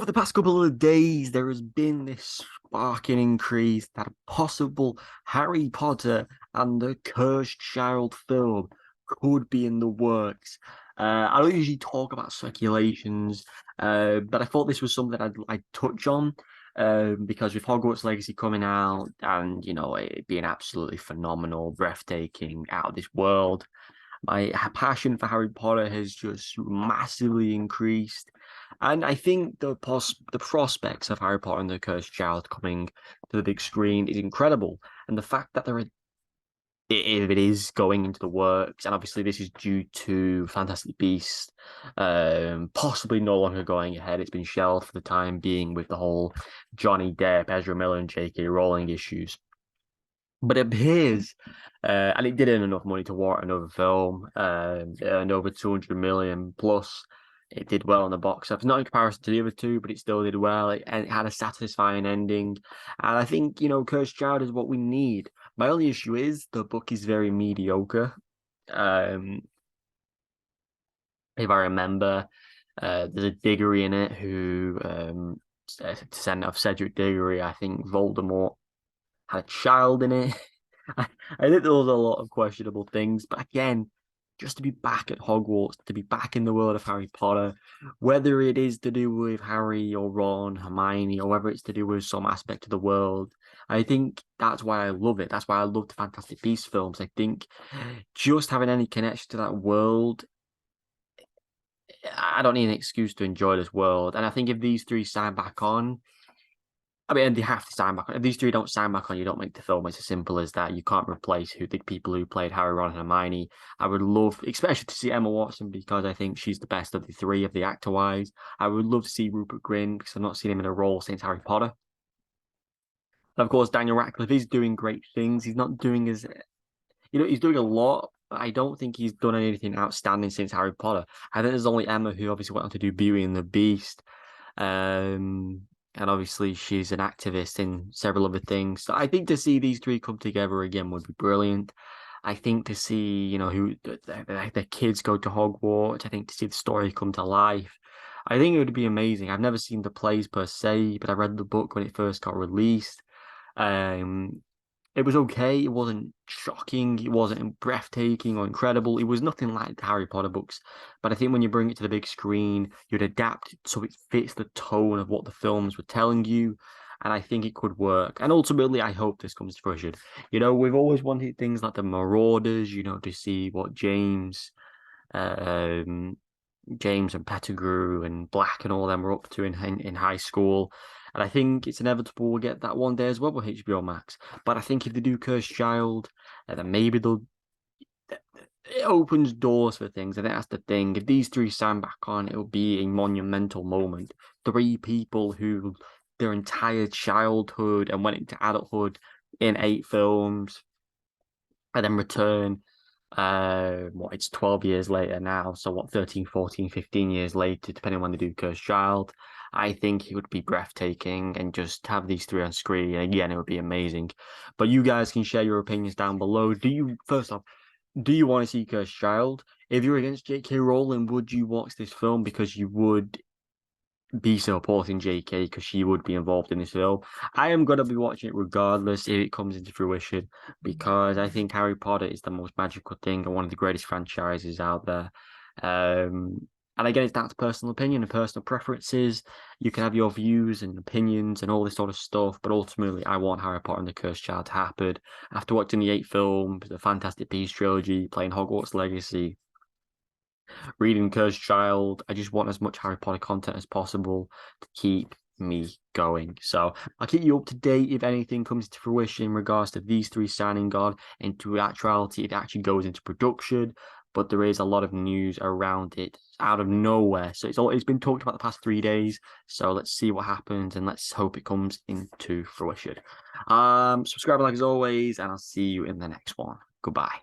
the past couple of days, there has been this sparking increase that a possible Harry Potter and the Cursed Child film could be in the works. I don't usually talk about speculations, but I thought this was something I'd touch on because with Hogwarts Legacy coming out and, it being absolutely phenomenal, breathtaking, out of this world, my passion for Harry Potter has just massively increased. And I think the prospects of Harry Potter and the Cursed Child coming to the big screen is incredible. And the fact that if it is going into the works, and obviously this is due to Fantastic Beasts, possibly no longer going ahead. It's been shelved for the time being with the whole Johnny Depp, Ezra Miller, and J.K. Rowling issues. But it appears, and it did earn enough money to warrant another film, earned over 200 million plus. It did well on the box office, not in comparison to the other two, but it still did well. And it had a satisfying ending. And I think, Cursed Child is what we need. My only issue is the book is very mediocre. Um, if I remember, there's a Diggory in it who, descendant of Cedric Diggory, I think Voldemort had a child in it. I think there was a lot of questionable things, but again, just to be back at Hogwarts, to be back in the world of Harry Potter, whether it is to do with Harry or Ron, Hermione, or whether it's to do with some aspect of the world, I think that's why I love it. That's why I love the Fantastic Beasts films. I think just having any connection to that world, I don't need an excuse to enjoy this world. And I think if these three sign back on, I mean, they have to sign back on. If these three don't sign back on, you don't make the film. It's as simple as that. You can't replace the people who played Harry, Ron, and Hermione. I would love, especially to see Emma Watson because I think she's the best of the three of the actor-wise. I would love to see Rupert Grint because I've not seen him in a role since Harry Potter. And of course, Daniel Radcliffe is doing great things. He's not doing he's doing a lot. But I don't think he's done anything outstanding since Harry Potter. I think there's only Emma who obviously went on to do Beauty and the Beast. And obviously she's an activist in several other things. So I think to see these three come together again would be brilliant. I think to see, who the kids go to Hogwarts. I think to see the story come to life. I think it would be amazing. I've never seen the plays per se, but I read the book when it first got released. Um, it was okay. It wasn't shocking. It wasn't breathtaking or incredible. It was nothing like the Harry Potter books. But I think when you bring it to the big screen, you'd adapt it so it fits the tone of what the films were telling you. And I think it could work. And ultimately, I hope this comes to fruition. We've always wanted things like the Marauders, to see what James and Pettigrew and Black and all them were up to in high school. And I think it's inevitable we'll get that one day as well with HBO Max. But I think if they do Cursed Child, then maybe it opens doors for things. I think that's the thing. If these three sign back on, it'll be a monumental moment. Three people who their entire childhood and went into adulthood in 8 films and then return it's 12 years later now, so 13, 14, 15 years later, depending on when they do Cursed Child. I think it would be breathtaking and just have these three on screen. Again, it would be amazing. But you guys can share your opinions down below. First off, do you want to see Cursed Child? If you're against J.K. Rowling, would you watch this film because you would be supporting JK because she would be involved in this film? I am going to be watching it regardless if it comes into fruition because I think Harry Potter is the most magical thing and one of the greatest franchises out there. And again, it's down to personal opinion and personal preferences. You can have your views and opinions and all this sort of stuff, but ultimately, I want Harry Potter and the Cursed Child to happen. After watching the 8 films, the Fantastic Beasts trilogy, playing Hogwarts Legacy, reading Cursed Child, I just want as much Harry Potter content as possible to keep me going. So I'll keep you up to date if anything comes to fruition in regards to these three signing on. Into actuality, it actually goes into production, but there is a lot of news around it out of nowhere. So it's been talked about the past 3 days. So let's see what happens and let's hope it comes into fruition. Subscribe and like as always, and I'll see you in the next one. Goodbye.